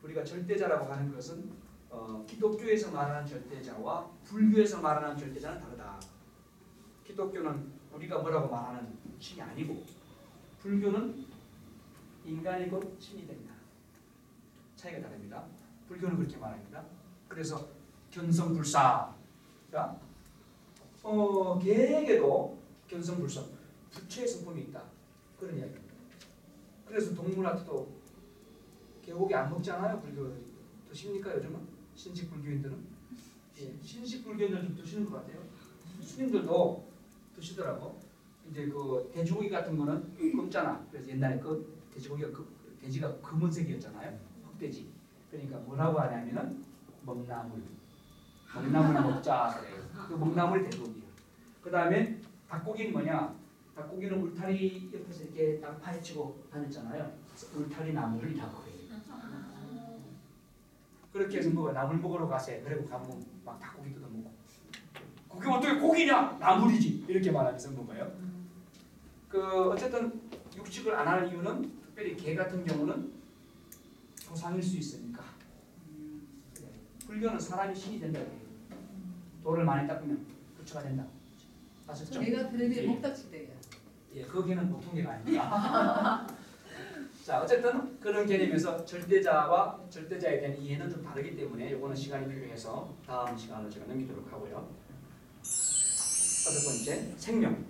Speaker 1: 우리가 절대자라고 하는 것은 기독교에서 말하는 절대자와 불교에서 말하는 절대자는 다르다. 기독교는 우리가 뭐라고 말하는 신이 아니고 불교는 인간이고 신이 됩니다. 차이가 다릅니다. 불교는 그렇게 말합니다. 그래서 견성불사, 개에게도 견성불사, 부처의 성품이 있다. 그런 이야기입니다. 그래서 동물한테도 개고기 안 먹잖아요. 불교 드십니까 요즘은? 신식 불교인들은? 예, 신식 불교인들도 드시는 것 같아요. 스님들도 드시더라고. 이제 그 돼지고기 같은 거는 검잖아. 그래서 옛날에 그 돼지고기가 돼지가 검은색이었잖아요. 흑돼지. 그러니까 뭐라고 하냐면은 먹나물 먹자 그래요. 그 먹나물 돼지고기야. 그 다음에 닭고기는 뭐냐? 닭고기는 울타리 옆에서 이렇게 딱 파헤치고 다녔잖아요. 그래서 울타리 나물이라고 해요. 그렇게 해서 뭐 나물 먹으러 가세. 그리고 가면 막 닭고기 뜯어 먹고. 그게 어떻게 고기냐? 나물이지. 이렇게 말하면서 먹어요. 그 어쨌든 육식을 안 하는 이유는 특별히 개 같은 경우는 조상일 수 있으니까. 불교는 사람이 신이 된다. 돌을 많이 닦으면 부처가 된다. 아셨죠?
Speaker 4: 내가 들으면 목닥치대야.
Speaker 1: 예, 그 개는 보통 개가 아닙니다. 자, 어쨌든 그런 개념에서 절대자와 절대자에 대한 이해는 좀 다르기 때문에 이거는 시간이 필요해서 다음 시간으로 제가 넘기도록 하고요. 다섯 번째, 생명.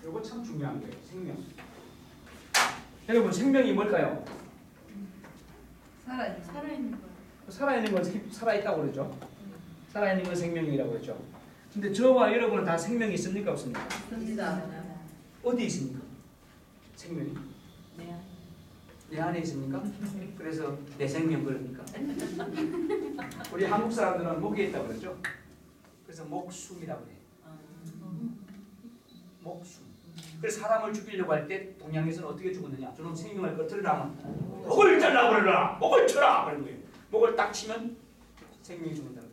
Speaker 1: 이거 참 중요한 거예요. 생명. 여러분, 생명이 뭘까요?
Speaker 4: 살아있는 거.
Speaker 1: 살아있는 건 살아있다고 그러죠. 살아있는 건 생명이라고 그러죠. 근데 저와 여러분은 다 생명이 있습니까? 없습니까?
Speaker 4: 있습니다.
Speaker 1: 어디 있습니까? 생명이?
Speaker 4: 네.
Speaker 1: 내 안에 있습니까? 그래서 내 생명 그럽니까? 우리 한국 사람들은 목에 있다고 그러죠. 그래서 목숨이라고 해요. 목숨. 그래서 사람을 죽이려고 할 때 동양에서는 어떻게 죽었느냐? 저놈 생명을 꺼트리라면 목을 잘라 버려라, 목을 쳐라 그런 거예요. 목을 딱 치면 생명이 죽는다.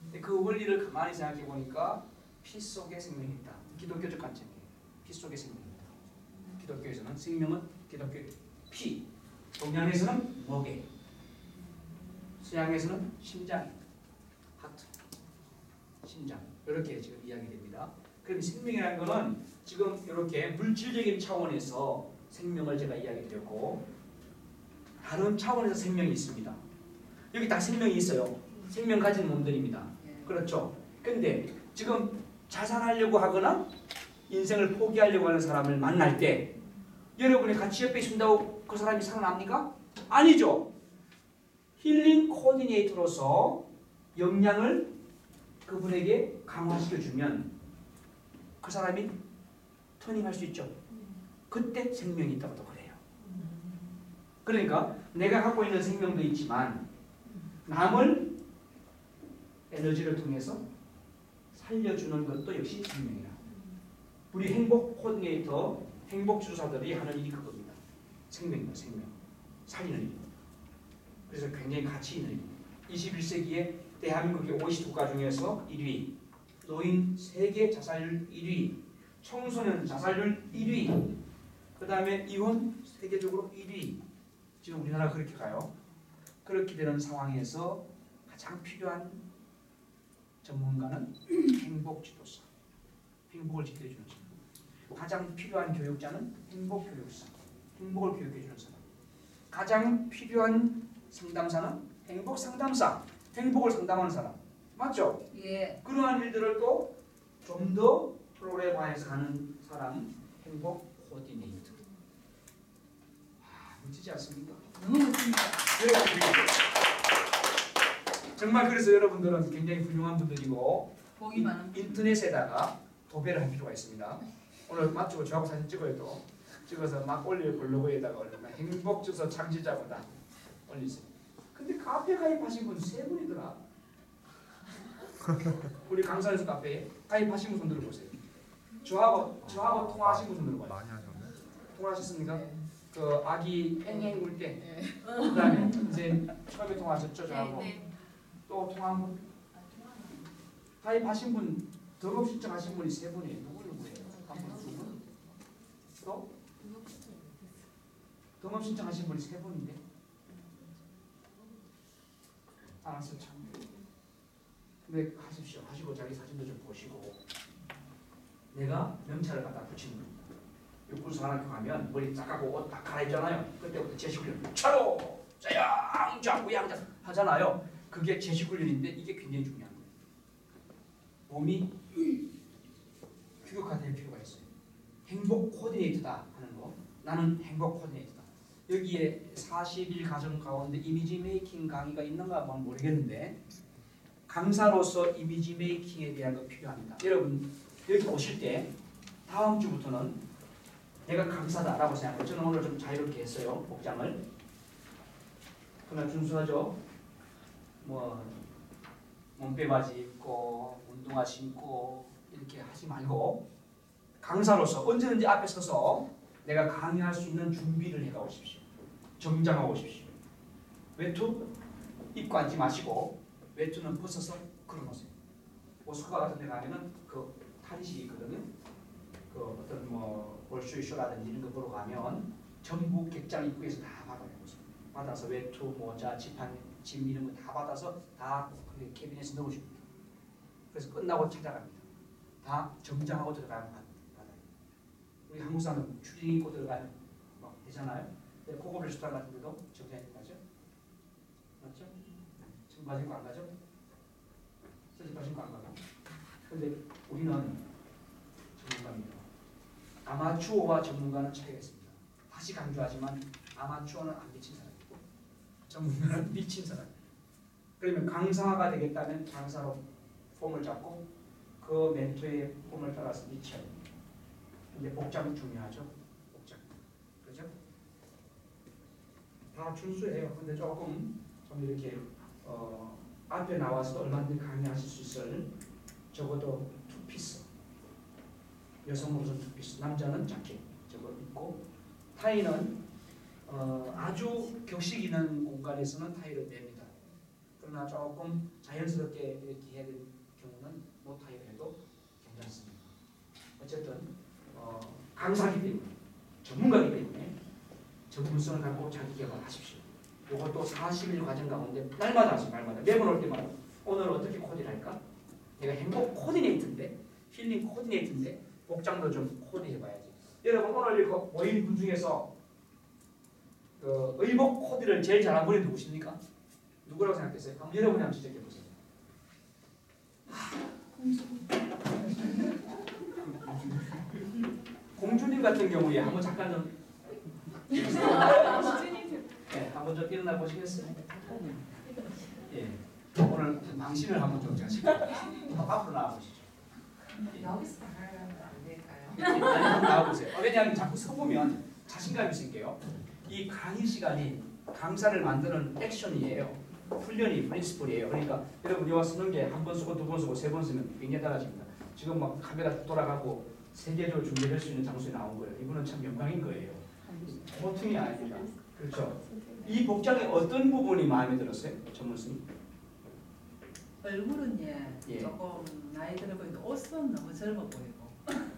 Speaker 1: 근데 그 원리를 가만히 생각해 보니까 피 속에 생명이 있다. 기독교적 관점이에요. 피 속에 생명이 있다. 기독교에서는 생명은 기독교 피, 동양에서는 목에, 서양에서는 심장, 하트, 심장 이렇게 지금 이야기됩니다. 그럼 생명이라는 것은 지금 이렇게 물질적인 차원에서 생명을 제가 이야기드렸고 다른 차원에서 생명이 있습니다. 여기 다 생명이 있어요. 생명 가진 몸들입니다. 그렇죠? 근데 지금 자살하려고 하거나 인생을 포기하려고 하는 사람을 만날 때 여러분이 같이 옆에 있습니다고 그 사람이 살아납니까? 아니죠. 힐링 코디네이터로서 역량을 그분에게 강화시켜주면 그 사람이 터닝할 수 있죠. 그때 생명이 있다고도 그래요. 그러니까 내가 갖고 있는 생명도 있지만 남을 에너지를 통해서 살려주는 것도 역시 생명이라. 우리 행복 코디네이터, 행복 주사들이 하는 일이 그겁니다. 생명입니다. 생명. 살리는 일. 그래서 굉장히 가치 있는 일입니다. 21세기에 대한민국의 OECD 국가 중에서 1위, 노인 세계 자살률 1위, 청소년 자살률 1위, 그 다음에 이혼 세계적으로 1위. 지금 우리나라 그렇게 가요. 그렇게 되는 상황에서 가장 필요한 전문가는 행복지도사, 행복을 지도해주는 사람. 가장 필요한 교육자는 행복교육사, 행복을 교육해주는 사람. 가장 필요한 상담사는 행복상담사, 행복을 상담하는 사람. 맞죠?
Speaker 4: 예.
Speaker 1: 그러한 일들을 또 좀 더 프로그램화해서 하는 사람, 행복 코디네이터. 멋지지 않습니까?
Speaker 4: 너무 멋집니다.
Speaker 1: 정말 그래서 여러분들은 굉장히 훌륭한 분들이고
Speaker 4: 복이 많은 분.
Speaker 1: 인터넷에다가 도배를 할 필요가 있습니다. 오늘 맞추고 저하고 사진 찍어요. 또 찍어서 막 올릴 블로그에다가 올리면 행복주소 창시자보다 올리세요. 근데 카페 가입하신 분 3분이더라. 우리 강산에서 카페에 가입하신 분 손 들어보세요. 저하고 통화하신 분 손 들어봐요.
Speaker 2: 많이 하셨네.
Speaker 1: 통화하셨습니까? 그 아기 앵앵 울 때, 그다음에 이제 처음에 통화하셨죠 저하고. 또 통화한 분, 가입하신 분, 등업 신청하신 분이 3분이에요. 누구예요? 한 분, 2분? 또 등업 신청하신 분이 3분인데 알았어 참. 근데 하십시오. 하시고 자기 사진도 좀 보시고. 내가 명찰을 갖다 붙이는 겁니다. 육군사관학교 가면 머리 딱 하고 옷 딱 갈아입잖아요. 그때부터 제식훈련 차로 자양자 우양자 하잖아요. 그게 제식훈련인데 이게 굉장히 중요한 거예요. 몸이 규격화될 필요가 있어요. 행복 코디네이터다 하는 거. 나는 행복 코디네이터다. 여기에 40일 과정 가운데 이미지 메이킹 강의가 있는가 한번 모르겠는데 강사로서 이미지 메이킹에 대한 거 필요합니다. 여러분 여기 오실 때 다음 주부터는 내가 강사다라고 생각해요. 저는 오늘 좀 자유롭게 했어요. 복장을. 그러나 준수하죠. 뭐 몸빼 바지 입고 운동화 신고 이렇게 하지 말고 강사로서 언제든지 앞에 서서 내가 강의할 수 있는 준비를 해가 오십시오. 정장하고 오십시오. 외투 입고 앉지 마시고 외투는 벗어서 걸어놓으세요. 모스크바 같은 데 가면은 그 탈의실이 있거든요. 그 어떤 뭐 볼쇼이쇼라든지 이런 거 보러 가면 전부 객장 입구에서 다 받아요. 받아서 외투, 모자, 지판, 짐 이런 거 다 받아서 다 그 캐비넷에 넣으십니다. 그래서 끝나고 찾아갑니다. 다 정장하고 들어가면 받아요. 우리 한국 사람은 추리닝 입고 들어가면 뭐 되잖아요. 근데 고급 레스토랑 같은 데도 정장 입고 가죠. 맞죠? 청바지 입고 안 가죠? 쓰지바 신고 안 가고. 근데 우리는 전문가입니다. 아마추어와 전문가는 차이가 있습니다. 다시 강조하지만 아마추어는 안 미친 사람이고 전문가는 미친 사람. 그러면 강사가 되겠다면 강사로 폼을 잡고 그 멘토의 폼을 따라서 미쳐야 됩니다. 근데 복장 중요하죠. 복장. 그죠? 다 준수해요. 근데 조금 좀 이렇게 앞에 나와서 얼마든지 강의하실 수 있을 적어도 투피스. 여성으로서는 투피스, 남자는 자켓 저거 입고 타이는 아주 격식 있는 공간에서는 타이를 냅니다. 그러나 조금 자연스럽게 이렇게 해야 될 경우는 노타이를 해도 괜찮습니다. 어쨌든 강사기 때문에 전문가이기 때문에 전문성을 갖고 자기 개발하십시오. 이것도 40일 과정 가운데 날마다 하세요. 날마다 매번 올 때마다 오늘 어떻게 코디를 할까? 내가 행복 코디네이터인데 힐링 코디네이터인데 복장도 좀 코디해봐야지. 여러분 오늘 이거 모인 분 중에서 그 의복 코디를 제일 잘한 분이 누구십니까? 누구라고 생각했어요? 한번 여러분이 한번 지적해보세요. 공주님 같은 경우에 한번 잠깐 좀 네, 한번 좀 일어나 보시겠어요? 예, 오늘 망신을 한번 좀 자시고 앞으로 나와보시죠.
Speaker 3: 여기서 말하면 안 될까요?
Speaker 1: 한번 나와보세요. 왜냐하면 자꾸 서보면 자신감이 생겨요. 이 강의 시간이 강사를 만드는 액션이에요. 훈련이 프린시플이에요. 그러니까 여러분 여기 쓰는 게 한 번 쓰고 두 번 쓰고 세 번 쓰면 굉장히 달라집니다. 지금 막 카메라 돌아가고 세계적으로 중계될 수 있는 장소에 나온 거예요. 이분은 참 영광인 거예요. 보통이 아닙니다. 그렇죠? 이 복장의 어떤 부분이 마음에 들었어요? 전문스님?
Speaker 4: 얼굴은
Speaker 1: 예.
Speaker 4: 조금 나이 들어 보이는데 옷은 너무 젊어 보이고. 좀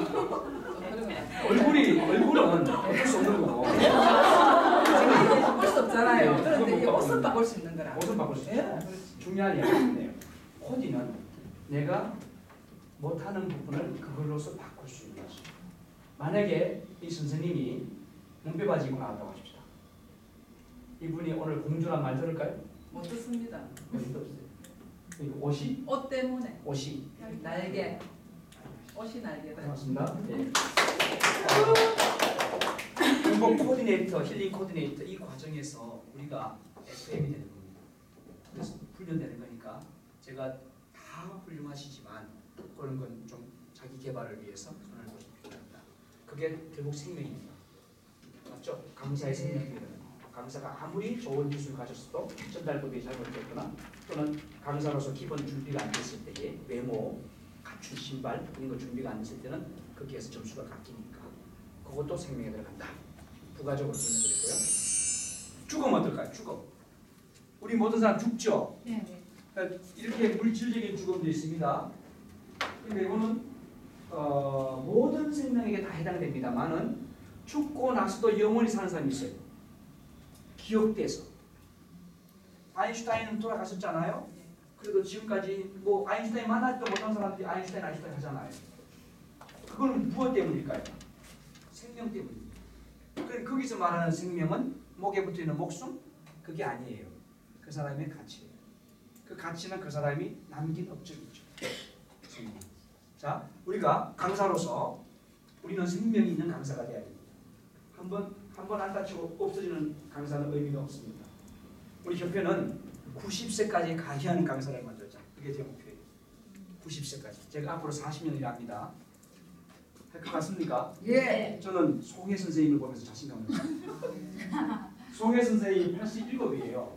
Speaker 4: 그런 거 같아요.
Speaker 1: 얼굴은 어쩔 수 없는 거고
Speaker 4: 지금 바꿀 수 없잖아요.
Speaker 1: 네,
Speaker 4: 그런데 이
Speaker 1: 그건 뭐
Speaker 4: 옷은 바꿀 수 있는 거라.
Speaker 1: 옷은 바꿀 수 있죠.
Speaker 4: 예? 그렇지.
Speaker 1: 중요한 이야기인데요. 코디는 내가 못하는 부분을 그걸로서 바꿀 수 있는 거죠. 만약에 이 선생님이 문배바지 입고 나왔다고 하십시다. 이분이 오늘 공주란 말 들을까요?
Speaker 4: 못 듣습니다.
Speaker 1: 어디도 없어요. 그리고 옷이
Speaker 4: 옷 때문에 날개. 옷이 날개다.
Speaker 1: 고맙습니다. 네. 공복 코디네이터, 힐링 코디네이터 이 과정에서 우리가 FM이 되는 겁니다. 그래서 훈련되는 거니까 제가 다 훌륭하시지만 그런 건 좀 자기 개발을 위해서 손을 보시면 필요합니다. 그게 결국 생명입니다. 맞죠? 강사의 생명이거든요. 강사가 아무리 좋은 기술을 가졌어도 전달법이 잘못됐거나 또는 강사로서 기본 준비가 안 됐을 때의 외모, 갖춘 신발 이런 거 준비가 안 됐을 때는 거기에서 점수가 깎이니까 그것도 생명에 들어간다. 부가적으로 쓰는 거고요. 죽음 어떨까요? 죽음. 우리 모든 사람 죽죠.
Speaker 4: 네.
Speaker 1: 그러니까 이렇게 물질적인 죽음도 있습니다. 근데 이거는 모든 생명에게 다 해당됩니다만은 죽고 나서도 영원히 사는 사람이 있어요. 기억돼서. 아인슈타인은 돌아가셨잖아요. 그래도 지금까지 뭐 아인슈타인 만나지도 못한 사람들이 아인슈타인 하잖아요. 그건 무엇 때문일까요? 생명 때문입니다. 그러니까 거기서 말하는 생명은 목에 붙어있는 목숨? 그게 아니에요. 그 사람의 가치예요. 그 가치는 그 사람이 남긴 업적이죠. 생명. 자, 우리가 강사로서 우리는 생명이 있는 강사가 돼야 됩니다. 한번 안 다치고 없어지는 강사는 의미가 없습니다. 우리 협회는 90세까지 가시하는 강사를 만들자. 그게 제 목표예요. 90세까지. 제가 앞으로 40년 일합니다. 할 것 같습니까?
Speaker 4: 예.
Speaker 1: 저는 송혜 선생님을 보면서 자신감을 가집니다. 송혜 선생님 87이에요.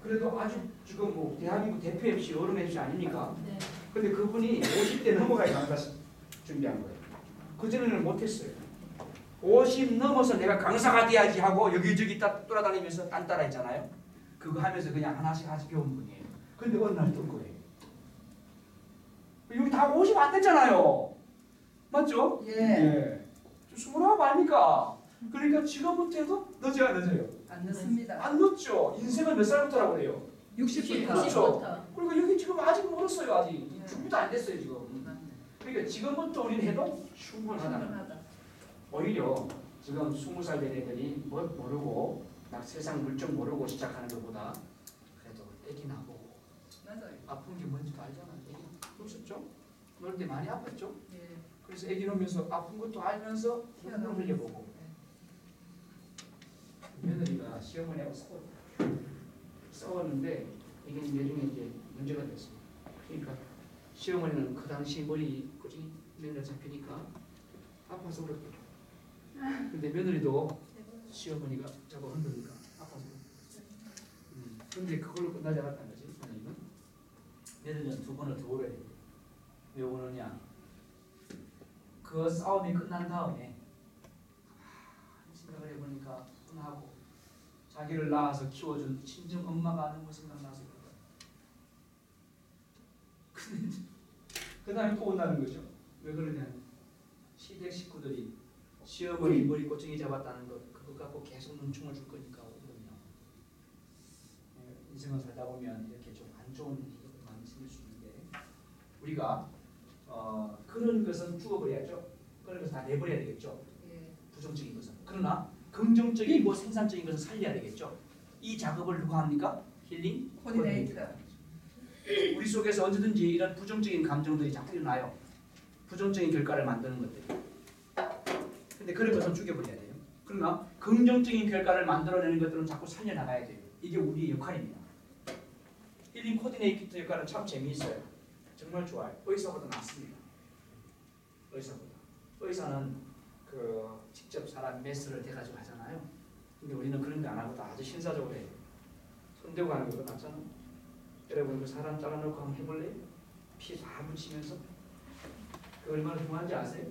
Speaker 1: 그래도 아주 지금 뭐 대한민국 대표 MC, 어른 MC 아닙니까?
Speaker 4: 네.
Speaker 1: 근데 그분이 50대 넘어가야 강사 준비한 거예요. 그전에는 못했어요. 50 넘어서 내가 강사가 돼야지 하고 여기저기 돌아다니면서 딴 따라 했잖아요. 그거 하면서 그냥 하나씩 배운 분이에요. 근데 어느 날 뜬 거예요. 여기 다 50 안 됐잖아요. 맞죠?
Speaker 4: 예.
Speaker 1: 29 아닙니까? 그러니까 지금부터 해도 늦어요.
Speaker 4: 안 늦습니다.
Speaker 1: 안 늦죠. 인생은 몇 살부터라고 그래요?
Speaker 4: 60부터.
Speaker 1: 그렇죠. 그리고 여기 지금 아직 멀었어요. 아직
Speaker 4: 네.
Speaker 1: 준비도 안 됐어요 지금. 그러니까 지금부터 우리는 해도 충분하다는 거예요.
Speaker 4: 충분하다.
Speaker 1: 오히려 지금 20살 된 애들이 뭘 모르고 막 세상 물정 모르고 시작하는 것보다 그래도 애기나 보고
Speaker 4: 맞아요.
Speaker 1: 아픈 게 뭔지도 알잖아요. 애기 그러셨죠? 놀 때 많이 아팠죠?
Speaker 4: 예.
Speaker 1: 그래서 애기 놓으면서 아픈 것도 알면서 눈물을 흘려보고 며느리가 시어머니하고 싸웠는데 이게 나중에 이제 문제가 됐어요. 그러니까 시어머니는 그 당시 머리 꼬지 며느리가 잡히니까 아파서 울었대요. 근데 며느리도 시어머니가 잡아 흔드니까 아파서 울었대요. 근데 그걸로 끝나지 않았다는 거지. 하나님은 며느리는 2번을 더 울어야 돼요. 왜 우느냐? 그 싸움이 끝난 다음에 생각을 해보니까 분하고 자기를 낳아서 키워준 친정 엄마가 너무 생각나서 그런 거예요. 그 다음에 또 온다는 거죠. 왜 그러냐면 시댁 식구들이 시어머니 머리 꼬챙이 잡았다는 것 그거 갖고 계속 눈총을 줄 거니까 오거든요. 인생을 살다 보면 이렇게 좀 안 좋은 일이 많이 생길 수 있는데 우리가 그런 것은 죽어버려야죠. 그런 것은 다 내버려야 되겠죠.
Speaker 4: 예.
Speaker 1: 부정적인 것은. 그러나 긍정적이고 생산적인 것은 살려야 되겠죠. 이 작업을 누가 합니까? 힐링
Speaker 4: 코디네이터.
Speaker 1: 우리 속에서 언제든지 이런 부정적인 감정들이 자꾸 일어나요. 부정적인 결과를 만드는 것들. 근데 그런 것은 죽여버려야 돼요. 그러나 긍정적인 결과를 만들어내는 것들은 자꾸 살려나가야 돼요. 이게 우리의 역할입니다. 힐링 코디네이터 역할은 참 재미있어요. 정말 좋아요. 의사보다 낫습니다. 의사는 그 직접 사람 메스를 대가지고 하잖아요. 근데 우리는 그런 거 안 하고 다 아주 신사적으로 해요. 손대고 하는 것도 낫잖아. 여러분 그 사람 잘라놓고 한번 해볼래요? 피 다 묻히면서 그 얼마나 중요한지 아세요?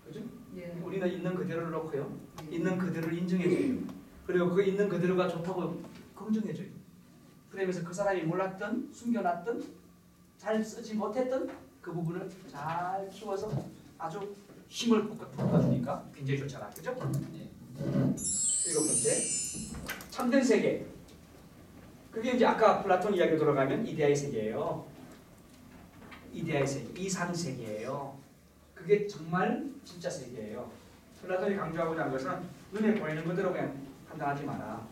Speaker 1: 그죠?
Speaker 4: 예.
Speaker 1: 우리는 있는 그대로를 놓고요.
Speaker 4: 예.
Speaker 1: 있는 그대로를 인정해줘요. 그리고 그 있는 그대로가 좋다고 긍정해줘요. 그러면서 그 사람이 몰랐던, 숨겨놨던, 잘 쓰지 못했던 그 부분을 잘 키워서 아주 힘을 돋궈주니까 굉장히 좋잖아, 그죠? 네. 7번째, 참된 세계. 그게 이제 아까 플라톤 이야기로 돌아가면 이데아의 세계예요. 이데아의 세계, 이상 세계예요. 그게 정말 진짜 세계예요. 플라톤이 강조하고자 한 것은 눈에 보이는 그대로 그냥 판단하지 마라.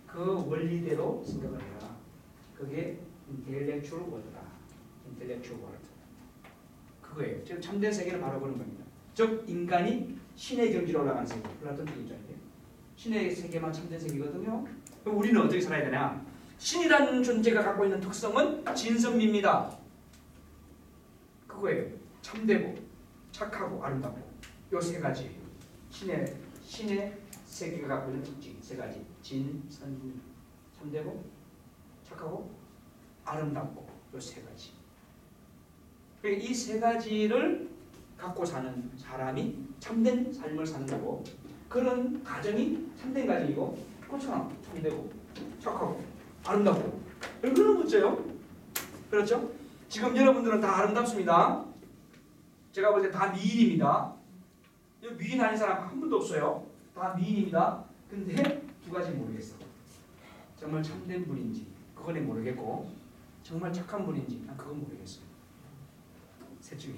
Speaker 1: 그 원리대로 생각을 해라. 그게 인텔렉추얼 월드다. 인텔렉추얼 월드. 그거예요. 지금 참된 세계는 바로 그런 겁니다. 즉 인간이 신의 경지로 올라가는 세계. 플라톤 얘기잖아요. 신의 세계만 참된 세계거든요. 그럼 우리는 어떻게 살아야 되냐? 신이라는 존재가 갖고 있는 특성은 진선미입니다. 그거예요. 참되고 착하고 아름답고 요 세 가지. 신의 세계가 갖고 있는 특징 세 가지. 진선미. 참되고 착하고 아름답고 요 세 가지. 이 세 가지를 갖고 사는 사람이 참된 삶을 사는 거고 그런 가정이 참된 가정이고 그렇잖아. 참되고 착하고 아름답고 그런 문제요. 그렇죠? 지금 여러분들은 다 아름답습니다. 제가 볼 때 다 미인입니다. 미인 아닌 사람 한 분도 없어요. 다 미인입니다. 근데 두 가지 모르겠어. 정말 참된 분인지 그건 모르겠고 정말 착한 분인지 난 그건 모르겠어요. 셋 중에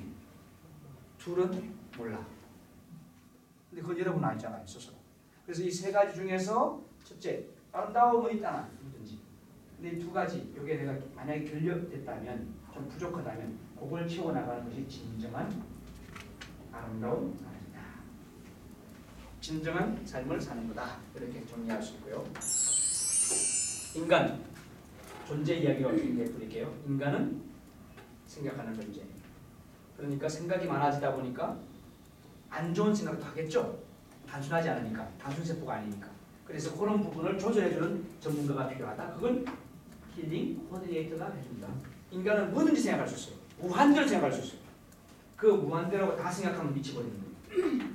Speaker 1: 둘은 몰라. 근데 그건 여러분 알잖아요, 스스로. 그래서 이 세 가지 중에서 첫째, 아름다움은 있잖아, 누구든지. 근데 이 두 가지, 이게 내가 만약에 결여됐다면, 좀 부족하다면, 그걸 채워나가는 것이 진정한 아름다운 삶이다. 진정한 삶을 사는 거다. 이렇게 정리할 수 있고요. 인간, 존재 이야기로 정리해 드릴게요. 인간은 생각하는 존재. 그러니까 생각이 많아지다 보니까 안 좋은 생각도 하겠죠. 단순하지 않으니까, 단순 세포가 아니니까. 그래서 그런 부분을 조절해주는 전문가가 필요하다. 그건 힐링 코디네이터가 해준다. 인간은 뭐든지 생각할 수 있어요. 무한대로 생각할 수 있어요. 그 무한대로 다 생각하면 미쳐버리는 거예요.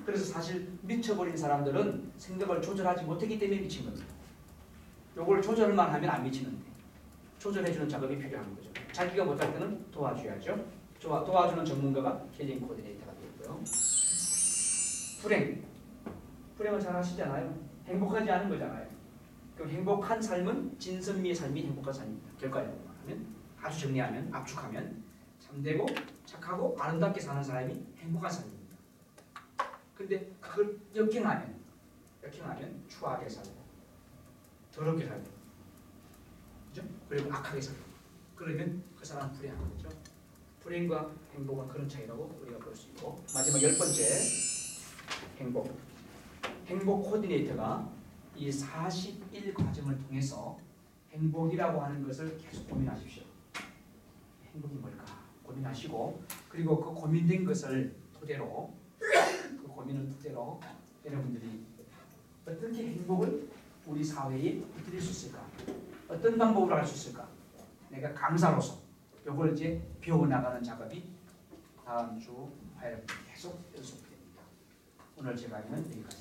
Speaker 1: 그래서 사실 미쳐버린 사람들은 생각을 조절하지 못했기 때문에 미친 겁니다. 요걸 조절만 하면 안 미치는데 조절해주는 작업이 필요한 거죠. 자기가 못할 때는 도와줘야죠. 도와주는 전문가가 힐링 코디네이터가 되고요. 불행은 잘 아시잖아요. 행복하지 않은 거잖아요. 그럼 행복한 삶은 진선미의 삶이 행복한 삶입니다. 결과적으로 말하면 아주 정리하면 압축하면 참되고 착하고 아름답게 사는 사람이 행복한 삶입니다. 근데 그걸 역행하면 추하게 살고 더럽게 살고 그렇죠? 그리고 악하게 살고 그러면 그 사람은 불행한 거죠. 불행과 행복은 그런 차이라고 우리가 볼 수 있고 마지막 10번째 행복 코디네이터가 이 41 과정을 통해서 행복이라고 하는 것을 계속 고민하십시오. 행복이 뭘까 고민하시고 그리고 그 고민된 것을 토대로 여러분들이 어떻게 행복을 우리 사회에 드릴 수 있을까? 어떤 방법으로 할 수 있을까? 내가 강사로서 이걸 이제 배워나가는 작업이 다음 주 화요일 계속 연속됩니다. 오늘 제 강의는 여기까지입니다.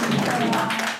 Speaker 1: 고맙습니다.